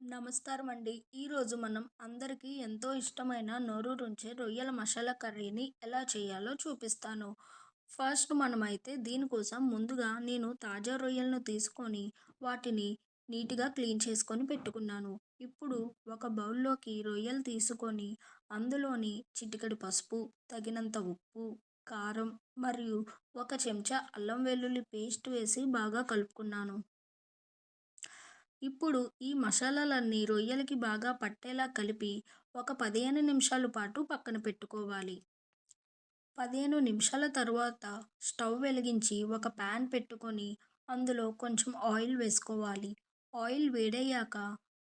నమస్కారం అండి. ఈరోజు మనం అందరికీ ఎంతో ఇష్టమైన నోరూరించే రొయ్యల మసాలా కర్రీని ఎలా చేయాలో చూపిస్తాను. ఫస్ట్ మనమైతే దీనికోసం ముందుగా నేను తాజా రొయ్యలను తీసుకొని వాటిని నీట్‌గా క్లీన్ చేసుకొని పెట్టుకున్నాను. ఇప్పుడు ఒక బౌల్‌లోకి రొయ్యలు తీసుకొని అందులోని చిటికెడు పసుపు, తగినంత ఉప్పు, కారం మరియు ఒక చెంచా అల్లం వెల్లుల్లి పేస్ట్ వేసి బాగా కలుపుకున్నాను. ఇప్పుడు ఈ మసాలాలన్నీ రొయ్యలకి బాగా పట్టేలా కలిపి ఒక 15 నిమిషాల పాటు పక్కన పెట్టుకోవాలి. 15 నిమిషాల తరువాత స్టవ్ వెలిగించి ఒక పాన్ పెట్టుకొని అందులో కొంచెం ఆయిల్ వేసుకోవాలి. ఆయిల్ వేడయ్యాక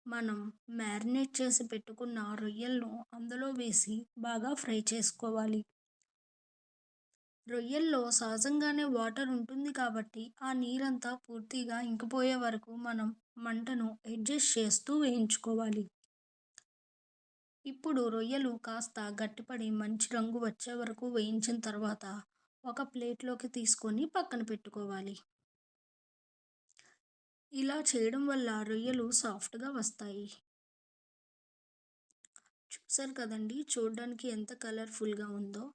మనం మ్యారినేట్ చేసి పెట్టుకున్న రొయ్యలను అందులో వేసి బాగా ఫ్రై చేసుకోవాలి. రొయ్యల్లో సహజంగానే వాటర్ ఉంటుంది కాబట్టి ఆ నీరంతా పూర్తిగా ఇంకిపోయే వరకు మనం మంటను అడ్జస్ట్ చేస్తూ వేయించుకోవాలి. ఇప్పుడు రొయ్యలు కాస్త గట్టిపడి మంచి రంగు వచ్చే వరకు వేయించిన తర్వాత ఒక ప్లేట్లోకి తీసుకొని పక్కన పెట్టుకోవాలి. ఇలా చేయడం వల్ల రొయ్యలు సాఫ్ట్‌గా వస్తాయి. చూసారు కదండీ! చూడడానికి ఎంత కలర్‌ఫుల్‌గా ఉందో.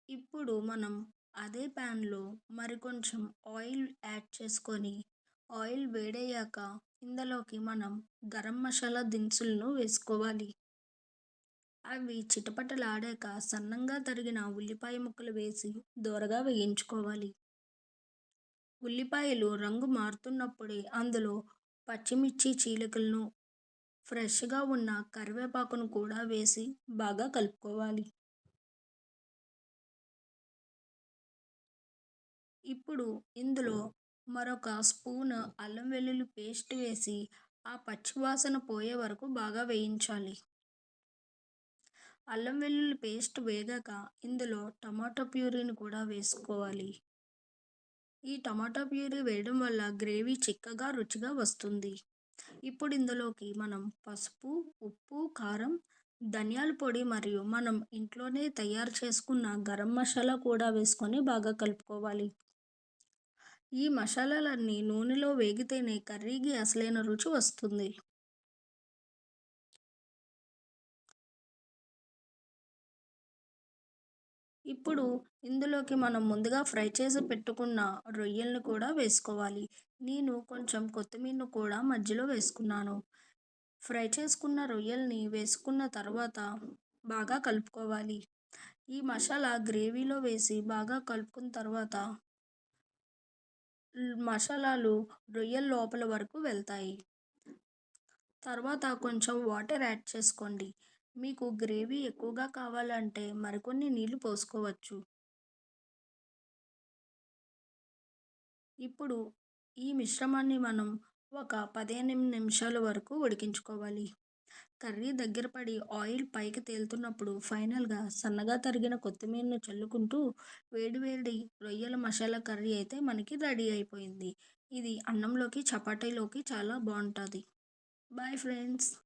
ఇప్పుడు మనం అదే ప్యాన్‌లో మరికొంచెం ఆయిల్ యాడ్ చేసుకొని, ఆయిల్ వేడయ్యాక ఇందులోకి మనం గరం మసాలా దినుసులను వేసుకోవాలి. అవి చిటపటలాడాక సన్నంగా తరిగిన ఉల్లిపాయ ముక్కలు వేసి దోరగా వేయించుకోవాలి. ఉల్లిపాయలు రంగు మారుతున్నప్పుడే అందులో పచ్చిమిర్చి చీలికలను, ఫ్రెష్‌గా ఉన్న కరివేపాకును కూడా వేసి బాగా కలుపుకోవాలి. ఇప్పుడు ఇందులో మరొక స్పూన్ అల్లం వెల్లుల్లి పేస్ట్ వేసి ఆ పచ్చివాసన పోయే వరకు బాగా వేయించాలి. అల్లం వెల్లుల్లి పేస్ట్ వేగాక ఇందులో టమాటో ప్యూరీని కూడా వేసుకోవాలి. ఈ టమాటా ప్యూరీ వేయడం వల్ల గ్రేవీ చిక్కగా రుచిగా వస్తుంది. ఇప్పుడు ఇందులోకి మనం పసుపు, ఉప్పు, కారం, ధనియాల పొడి మరియు మనం ఇంట్లోనే తయారు చేసుకున్న గరం మసాలా కూడా వేసుకొని బాగా కలుపుకోవాలి. ఈ మసాలాలన్నీ నూనెలో వేగితేనే కర్రీకి అసలైన రుచి వస్తుంది. ఇప్పుడు ఇందులోకి మనం ముందుగా ఫ్రై చేసి పెట్టుకున్న రొయ్యలను కూడా వేసుకోవాలి. నేను కొంచెం కొత్తిమీరను కూడా మధ్యలో వేసుకున్నాను. ఫ్రై చేసుకున్న రొయ్యల్ని వేసుకున్న తర్వాత బాగా కలుపుకోవాలి. ఈ మసాలా గ్రేవీలో వేసి బాగా కలుపుకున్న తర్వాత మసాలాలు రొయ్యల లోపల వరకు వెళ్తాయి. తర్వాత కొంచెం వాటర్ యాడ్ చేసుకోండి. మీకు గ్రేవీ ఎక్కువగా కావాలంటే మరికొన్ని నీళ్లు పోసుకోవచ్చు. ఇప్పుడు ఈ మిశ్రమాన్ని మనం ఒక 15 నిమిషాల వరకు ఉడికించుకోవాలి. కర్రీ దగ్గర పడి ఆయిల్ పైకి తేలుతున్నప్పుడు ఫైనల్‌గా సన్నగా తరిగిన కొత్తిమీరను చల్లుకుంటూ వేడి వేడి రొయ్యల మసాలా కర్రీ అయితే మనకి రెడీ అయిపోయింది. ఇది అన్నంలోకి, చపాతీలోకి చాలా బావుంటది. Bye friends.